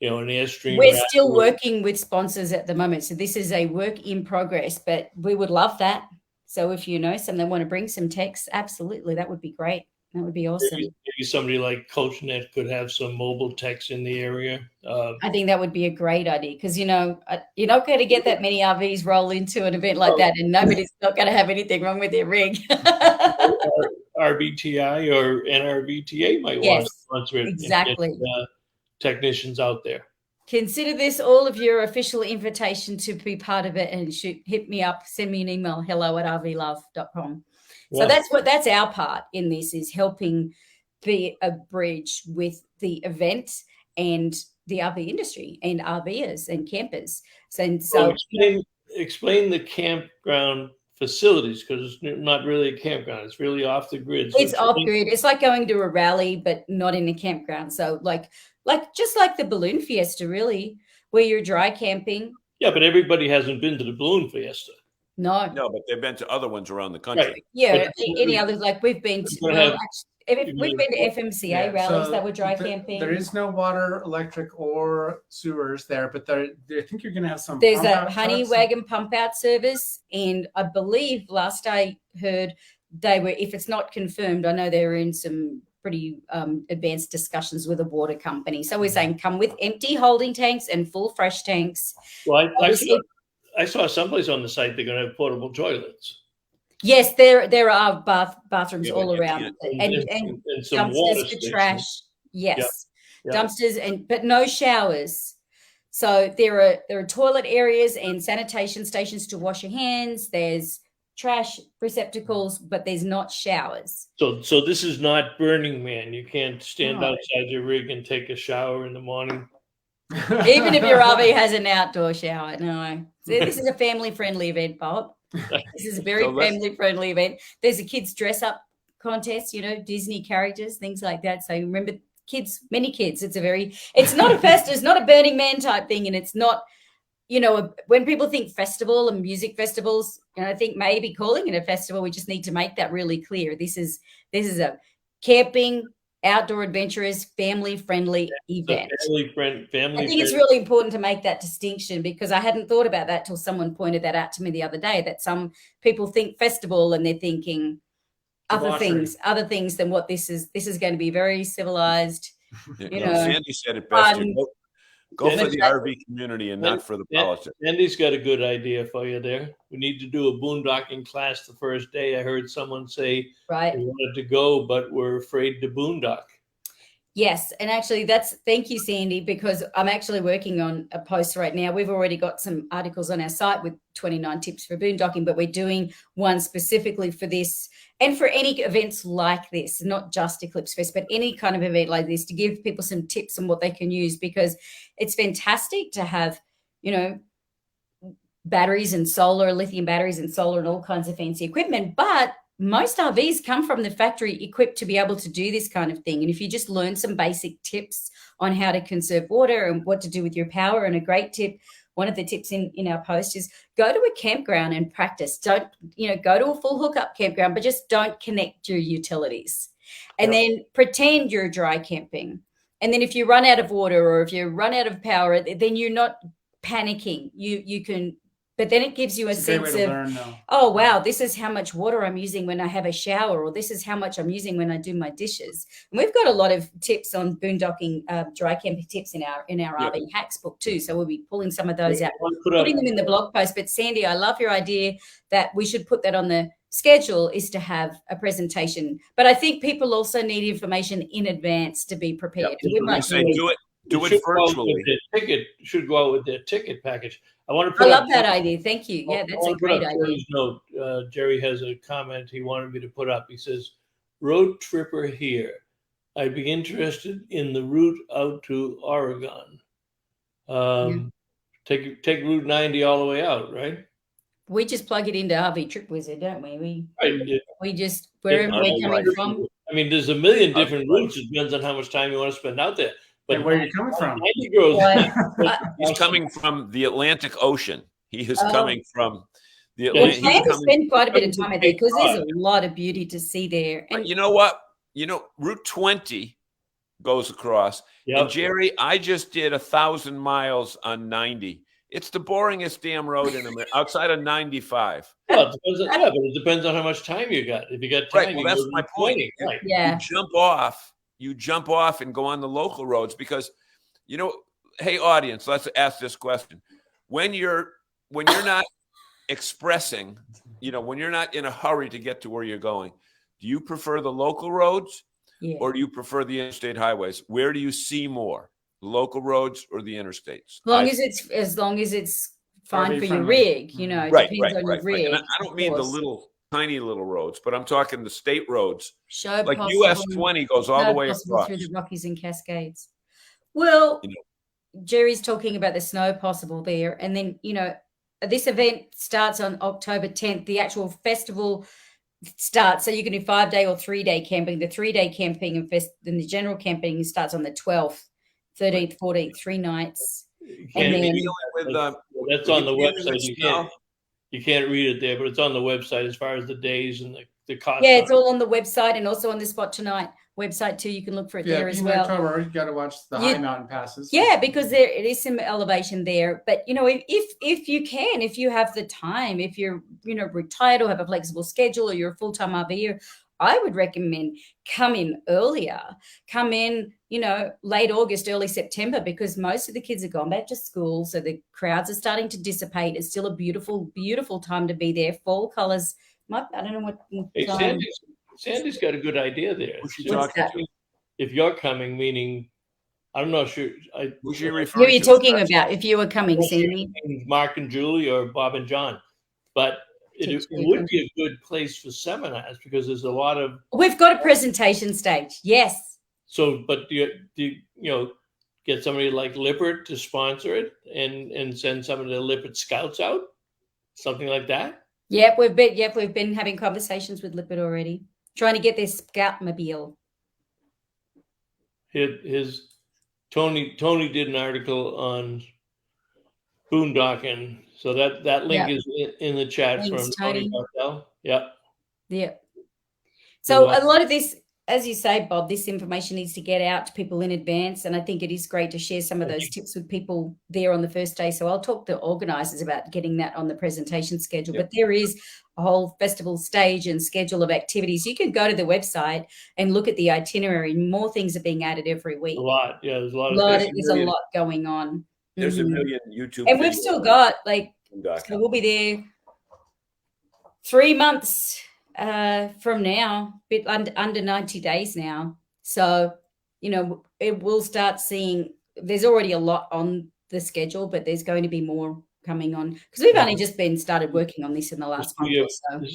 an Airstream? We're still working with sponsors at the moment, so this is a work in progress, but we would love that. So if you know some that want to bring some techs, absolutely, that would be great. That would be awesome. Maybe somebody like CoachNet could have some mobile techs in the area. I think that would be a great idea because, you're not going to get that many RVs roll into an event like that and nobody's not going to have anything wrong with their rig. RVTI or NRVTA might want to sponsor it. Exactly. And get, technicians out there. Consider this all of your official invitation to be part of it and hit me up, send me an email, hello@rvlove.com. So that's our part in this, is helping be a bridge with the event and the RV industry and RVers and campers. So explain the campground facilities because it's not really a campground. It's really off the grid. So It's off grid. It's like going to a rally, but not in a campground. So like just like the balloon fiesta, really, where you're dry camping. Yeah, but everybody hasn't been to the balloon fiesta. No, but they've been to other ones around the country. Right. yeah, But any others, like we've been to. We're gonna We've been to FMCA rallies that were dry camping. There is no water, electric, or sewers there, but I think you're going to have some. There's a honey wagon pump out service, and I believe last I heard they were. If it's not confirmed, I know they're in some pretty advanced discussions with a water company. So we're saying come with empty holding tanks and full fresh tanks. Well, I saw someplace on the site they're going to have portable toilets. Yes, there are bathrooms all around, and some dumpsters for trash. Yes, dumpsters but no showers. So there are toilet areas and sanitation stations to wash your hands. There's trash receptacles, but there's not showers. So this is not Burning Man. You can't stand outside your rig and take a shower in the morning. Even if your RV has an outdoor shower. No, this is a family-friendly event, Bob. This is a very family-friendly event. There's a kids dress-up contest, Disney characters, things like that. So remember, many kids. It's not a fest. It's not a Burning Man type thing, and it's not, when people think festival and music festivals, I think maybe calling it a festival, we just need to make that really clear. This is a camping, outdoor adventurous, family-friendly event. Family. I think it's really important to make that distinction because I hadn't thought about that till someone pointed that out to me the other day, that some people think festival and they're thinking other things than what this is. This is going to be very civilized. Sandy said it best. Go for the RV community and not for the politics. Andy's got a good idea for you there. We need to do a boondocking class the first day. I heard someone say they wanted to go, but were afraid to boondock. Yes. And actually thank you, Sandy, because I'm actually working on a post right now. We've already got some articles on our site with 29 tips for boondocking, but we're doing one specifically for this and for any events like this, not just EclipseFest, but any kind of event like this, to give people some tips on what they can use, because it's fantastic to have, batteries and solar, lithium batteries and solar and all kinds of fancy equipment. But most RVs come from the factory equipped to be able to do this kind of thing. And if you just learn some basic tips on how to conserve water and what to do with your power, and a great tip, one of the tips in our post is go to a campground and practice. Don't, go to a full hookup campground, but just don't connect your utilities. And then pretend you're dry camping. And then if you run out of water or if you run out of power, then you're not panicking. You can, but then it gives you a sense of, oh, wow, this is how much water I'm using when I have a shower, or this is how much I'm using when I do my dishes. And we've got a lot of tips on boondocking, dry camping tips in our RVing hacks book too. So we'll be pulling some of those out, putting them in the blog post. But Sandy, I love your idea that we should put that on the schedule, is to have a presentation. But I think people also need information in advance to be prepared. Do it virtually. Ticket should go out with their ticket package. I love that idea. Thank you. Yeah, that's a great idea. Note, Jerry has a comment he wanted me to put up. He says, "Road tripper here. I'd be interested in the route out to Oregon. Take Route 90 all the way out, right?" We just plug it into RV Trip Wizard, don't we? We just, wherever we're coming from. I mean, there's a million different routes. It depends on how much time you want to spend out there. But where are you coming from? He's coming from the Atlantic Ocean. He is coming from the Atlantic. Well, plan to spend quite a bit of time there because there's a lot of beauty to see there. And you know what? Route 20 goes across. Yep. And Jerry, I just did 1,000 miles on 90. It's the boringest damn road in America, outside of 95. Well, but it depends on how much time you got. If you got time, well, that's my point. Right. Yeah. You jump off and go on the local roads because, hey, audience, let's ask this question. When you're not expressing, when you're not in a hurry to get to where you're going, do you prefer the local roads or do you prefer the interstate highways? Where do you see more? Local roads or the interstates? As long as it's fine for your rig, it depends on your rig. And I don't mean the tiny little roads, but I'm talking the state roads. Like US 20 goes all the way across through the Rockies and Cascades. Well, Jerry's talking about the snow possible there, and then this event starts on October 10th. The actual festival starts, so you can do 5-day or 3-day camping. The 3-day camping and the general camping starts on the 12th, 13th, 14th, 3 nights. And then that's on the website. You can't read it there, but it's on the website as far as the days and the cost. Yeah, it's all on the website and also on the Spot Tonight website too. You can look for it there as well. You got to watch the high mountain passes. Yeah, because it is some elevation there. But if you can, if you have the time, if you're retired or have a flexible schedule, or you're a full-time RVer, I would recommend come in earlier. Come in, late August, early September, because most of the kids have gone back to school, so the crowds are starting to dissipate. It's still a beautiful, beautiful time to be there. Fall colors. I don't know what. Hey, Sandy's got a good idea there. If you're coming, meaning, I'm not sure. Who's she Who referring are you to? talking about? If you were coming, Sandy? Marc and Julie or Bob and John. But it would be a good place for seminars because there's a lot of. We've got a presentation stage. Yes. So, but do you get somebody like Lippert to sponsor it and send some of the Lippert scouts out, something like that? Yep, we've been having conversations with Lippert already, trying to get their scoutmobile. His Tony did an article on boondocking, so that link is in the chat. Thanks, from Tony. Martel. Yeah. So a lot of this, as you say, Bob, this information needs to get out to people in advance, and I think it is great to share some of those tips with people there on the first day. So I'll talk to organisers about getting that on the presentation schedule. But there is a whole festival stage and schedule of activities. You can go to the website and look at the itinerary. More things are being added every week. A lot, yeah. There's a lot. There's a lot going on. There's a million YouTube. And we've still got so we'll be there 3 months from now, bit under 90 days now. So, it will start seeing, there's already a lot on the schedule, but there's going to be more coming on because we've only just started working on this in the last month or so.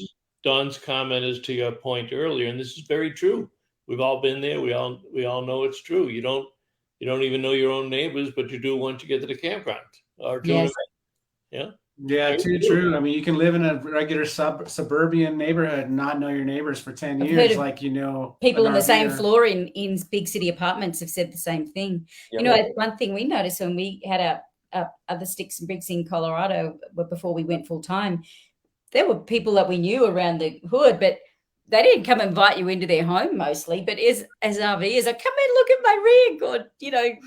Don's comment is to your point earlier, and this is very true. We've all been there. We all know it's true. You don't even know your own neighbors, but you do once you get to the campground or to an event. Yeah. Yeah, too true. I mean, you can live in a regular suburban neighborhood and not know your neighbors for 10 years. People on the same floor in big city apartments have said the same thing. Yeah. One thing we noticed when we had other sticks and bricks in Colorado before we went full time, there were people that we knew around the hood, but they didn't come and invite you into their home mostly. But as RVers, come and look at my rig, or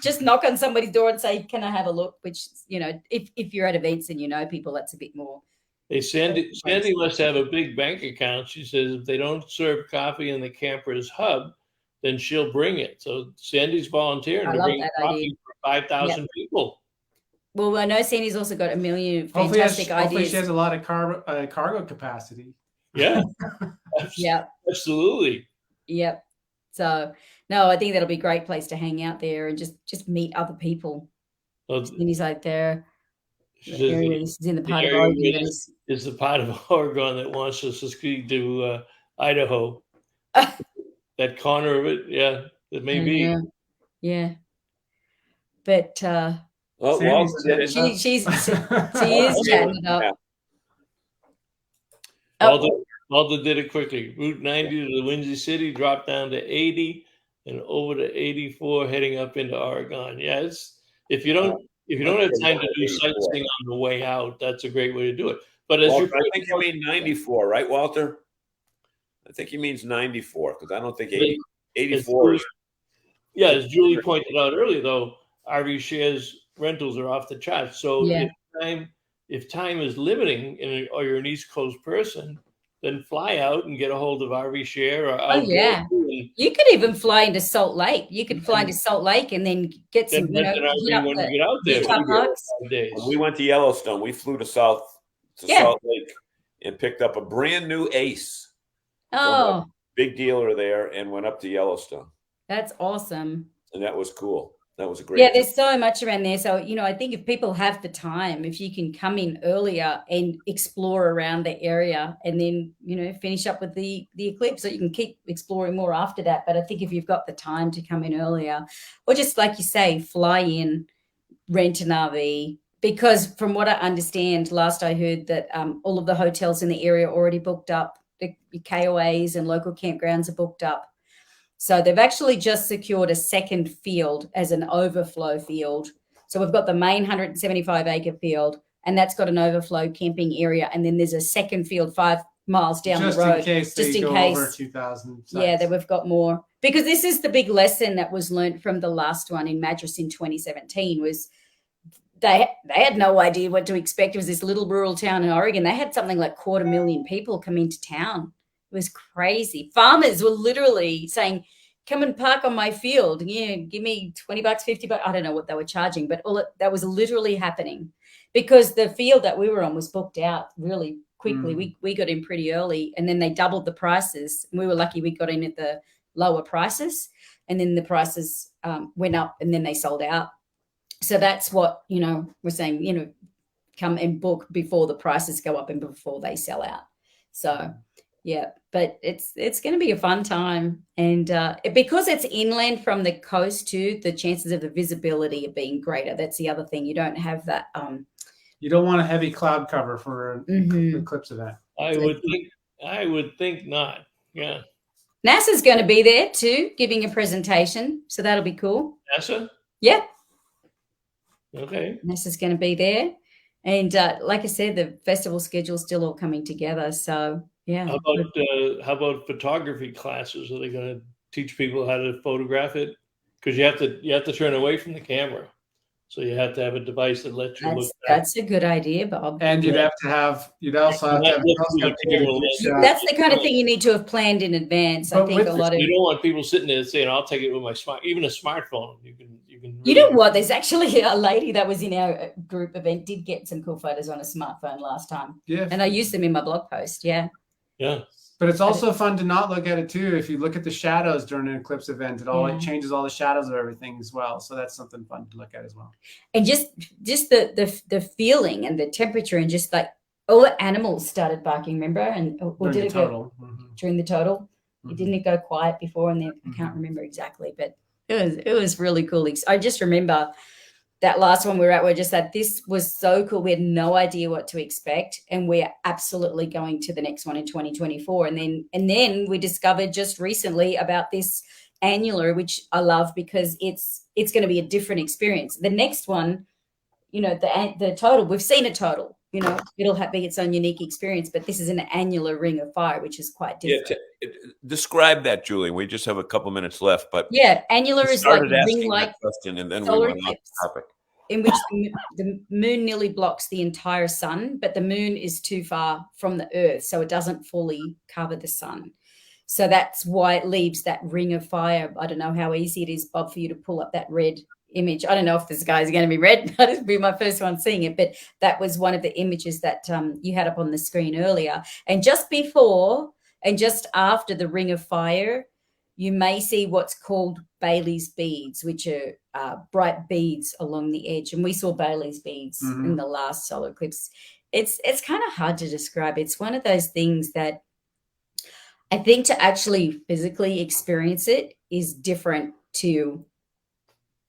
just knock on somebody's door and say, "Can I have a look?" Which if you're at events and you know people, that's a bit more. Hey, Sandy must have a big bank account. She says if they don't serve coffee in the camper's hub, then she'll bring it. So Sandy's volunteering to bring coffee for 5,000 people. Well, I know Sandy's also got a million fantastic ideas. Hopefully she has a lot of cargo capacity. Yeah. Yeah. Absolutely. Yep. So no, I think that'll be a great place to hang out there and just meet other people. Sandy's out there. Is in the part of Oregon is the part of Oregon that wants us to ski to Idaho. That corner of it, yeah, it may be. Yeah. But Walter did it. She is chatting it up. Walter did it quickly. Route 90 to the Windy City, dropped down to 80 and over to 84, heading up into Oregon. Yeah, it's if you don't have time to do sightseeing on the way out, that's a great way to do it. But as Walter, I think you mean 94, right, Walter? I think he means 94 because I don't think 84 is. Yeah, as Julie pointed out earlier, though, RV shares rentals are off the charts. So if time is limiting or you're an East Coast person, then fly out and get a hold of RV Share. Or you could even fly into Salt Lake. You could fly into Salt Lake and then get some. When you get out there, when we went to Yellowstone, we flew to Salt Lake and picked up a brand new Ace. Oh, big dealer there, and went up to Yellowstone. That's awesome. And that was cool. That was a great. Yeah, there's so much around there. So, I think if people have the time, if you can come in earlier and explore around the area and then, finish up with the eclipse, so you can keep exploring more after that. But I think if you've got the time to come in earlier, or just like you say, fly in, rent an RV, because from what I understand, last I heard that all of the hotels in the area are already booked up. The KOAs and local campgrounds are booked up. So they've actually just secured a second field as an overflow field. So we've got the main 175-acre field, and that's got an overflow camping area. And then there's a second field 5 miles down the road. Just in case over 2,000 sites. Yeah, that we've got more. Because this is the big lesson that was learned from the last one in Madras in 2017 was they had no idea what to expect. It was this little rural town in Oregon. They had something like 250,000 people come into town. It was crazy. Farmers were literally saying, come and park on my field. Yeah, give me $20, $50. I don't know what they were charging, but that was literally happening because the field that we were on was booked out really quickly. We got in pretty early, and then they doubled the prices. We were lucky we got in at the lower prices, and then the prices went up, and then they sold out. So that's what, we're saying, come and book before the prices go up and before they sell out. So yeah, but it's going to be a fun time. And because it's inland from the coast too, the chances of the visibility of being greater. That's the other thing. You don't have that. You don't want a heavy cloud cover for an eclipse event. I would think not. Yeah. NASA's going to be there too, giving a presentation. So that'll be cool. NASA? Yeah. Okay. NASA's going to be there. And like I said, the festival schedule's still all coming together. So yeah. How about photography classes? Are they going to teach people how to photograph it? Because you have to turn away from the camera, so you have to have a device that lets you look. That's a good idea, Bob. And you'd also have to have. That's the kind of thing you need to have planned in advance. I think a lot of you don't want people sitting there saying, "I'll take it with my even a smartphone." You can. You know what? There's actually a lady that was in our group event did get some cool photos on a smartphone last time. Yeah, and I used them in my blog post. Yeah. Yeah. But it's also fun to not look at it too. If you look at the shadows during an eclipse event, it changes all the shadows of everything as well. So that's something fun to look at as well. And just the feeling and the temperature and just like all the animals started barking, remember? And during the total. During the total. It didn't go quiet before, and then I can't remember exactly, but it was really cool. I just remember that last one we were at, we're just that this was so cool. We had no idea what to expect, and we're absolutely going to the next one in 2024. And then we discovered just recently about this annular, which I love because it's going to be a different experience. The next one, the total, we've seen a total, it'll be its own unique experience, but this is an annular ring of fire, which is quite different. Yeah, describe that, Julie. We just have a couple minutes left, but yeah, annular is like ring-like question, and then we went off topic. In which the moon nearly blocks the entire sun, but the moon is too far from the earth, so it doesn't fully cover the sun. So that's why it leaves that ring of fire. I don't know how easy it is, Bob, for you to pull up that red image. I don't know if this guy's going to be red. That'll be my first one seeing it, but that was one of the images that you had up on the screen earlier. And just before and just after the ring of fire, you may see what's called Bailey's beads, which are bright beads along the edge. And we saw Bailey's beads in the last solar eclipse. It's kind of hard to describe. It's one of those things that I think to actually physically experience it is different to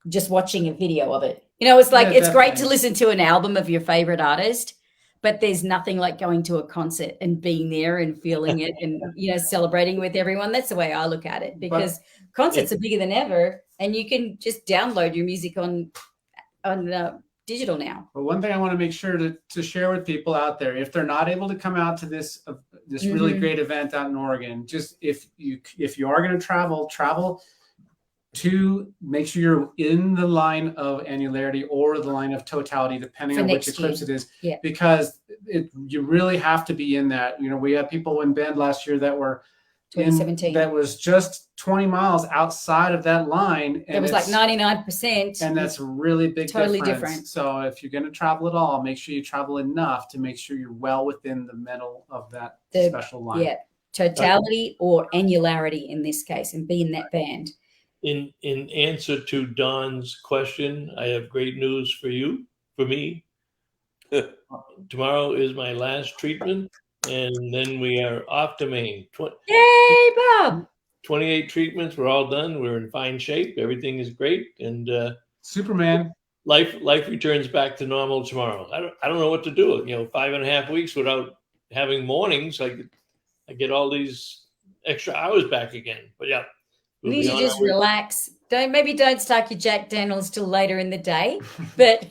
just watching a video of it. It's like, it's great to listen to an album of your favorite artist, but there's nothing like going to a concert and being there and feeling it and, celebrating with everyone. That's the way I look at it, because concerts are bigger than ever, and you can just download your music on digital now. But one thing I want to make sure to share with people out there, if they're not able to come out to this really great event out in Oregon, just if you are going to travel to make sure you're in the line of annularity or the line of totality, depending on which eclipse it is, because you really have to be in that. We had people in Bend last year that were 2017 that was just 20 miles outside of that line. And it was like 99%. And that's a really big different. So if you're going to travel at all, make sure you travel enough to make sure you're well within the middle of that special line. Yeah, totality or annularity in this case, and be in that band. In answer to Don's question, I have great news for me. Tomorrow is my last treatment, and then we are off to Maine. Yay, Bob! 28 treatments. We're all done. We're in fine shape. Everything is great. And Superman. life returns back to normal tomorrow. I don't know what to do. 5.5 weeks without having mornings. I get all these extra hours back again. But yeah, you need to just relax. Don't start your Jack Daniels till later in the day, but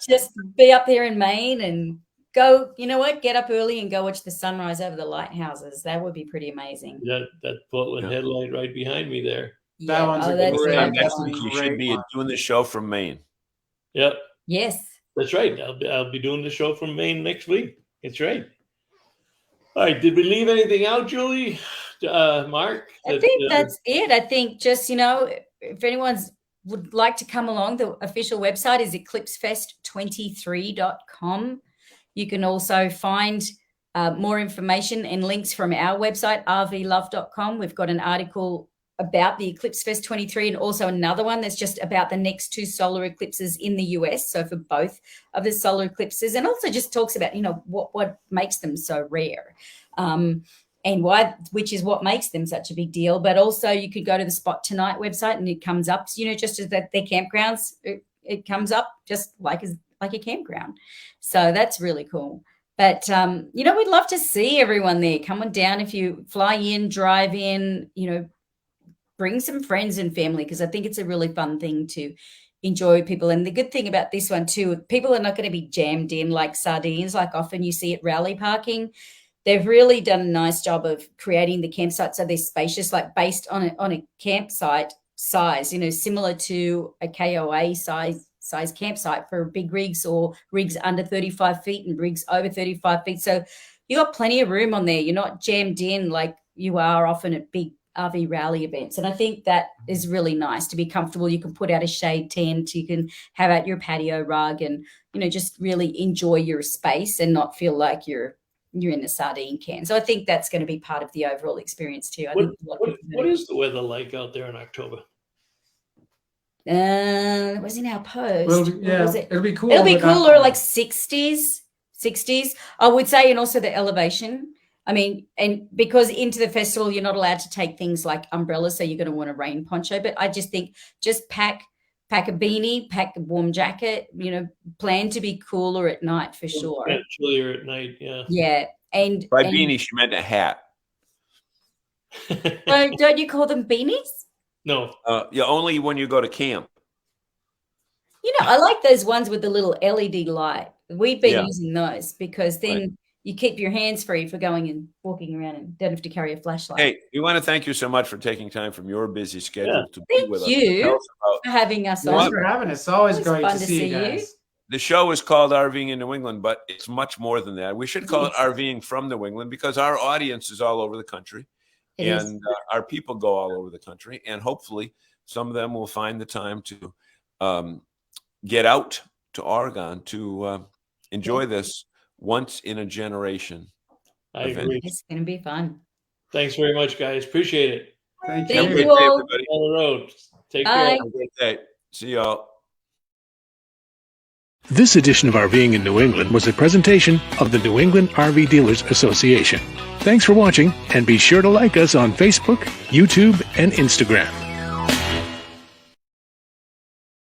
just be up there in Maine and go. You know what? Get up early and go watch the sunrise over the lighthouses. That would be pretty amazing. That Portland headlight right behind me there. That one's great. Next week you should be doing the show from Maine. Yep. Yes. That's right. I'll be doing the show from Maine next week. That's right. All right. Did we leave anything out, Julie? Mark? I think that's it. I think just, if anyone's would like to come along, the official website is EclipseFest23.com. You can also find more information and links from our website, RVlove.com. We've got an article about the EclipseFest 23 and also another one that's just about the next 2 solar eclipses in the US. So for both of the solar eclipses, and also just talks about, what makes them so rare. And why, which is what makes them such a big deal. But also you could go to the Spot Tonight website and it comes up, just as that their campgrounds, it comes up just like a campground. So that's really cool. But, we'd love to see everyone there. Come on down. If you fly in, drive in, bring some friends and family, because I think it's a really fun thing to enjoy people. And the good thing about this one too, people are not going to be jammed in like sardines, like often you see at rally parking. They've really done a nice job of creating the campsite so they're spacious, like based on a campsite size, similar to a KOA size campsite for big rigs or rigs under 35 feet and rigs over 35 feet. So you got plenty of room on there. You're not jammed in like you are often at big RV rally events. And I think that is really nice to be comfortable. You can put out a shade tent, you can have out your patio rug and, just really enjoy your space and not feel like you're in a sardine can. So I think that's going to be part of the overall experience too. What is the weather like out there in October? It was in our post. It'll be cool. It'll be cooler, like 60s, I would say, and also the elevation. I mean, and because into the festival, you're not allowed to take things like umbrellas, so you're going to want a rain poncho. But I just think just pack a beanie, pack a warm jacket, plan to be cooler at night for sure. Chillier at night, yeah. Yeah. And by beanie, she meant a hat. Don't you call them beanies? No. Only when you go to camp. I like those ones with the little LED light. We've been using those because then you keep your hands free for going and walking around and don't have to carry a flashlight. Hey, we want to thank you so much for taking time from your busy schedule to be with us. Thank you for having us on. Thanks for having us. It's always great to see you guys. The show is called RVing in New England, but it's much more than that. We should call it RVing from New England because our audience is all over the country. And our people go all over the country. And hopefully some of them will find the time to get out to Oregon to enjoy this once in a generation event. Agree. It's going to be fun. Thanks very much, guys. Appreciate it. Thank you. Have a great day, everybody. On the road. Take Bye. care. Have a great day. See y'all. This edition of RVing in New England was a presentation of the New England RV Dealers Association. Thanks for watching, and be sure to like us on Facebook, YouTube, and Instagram.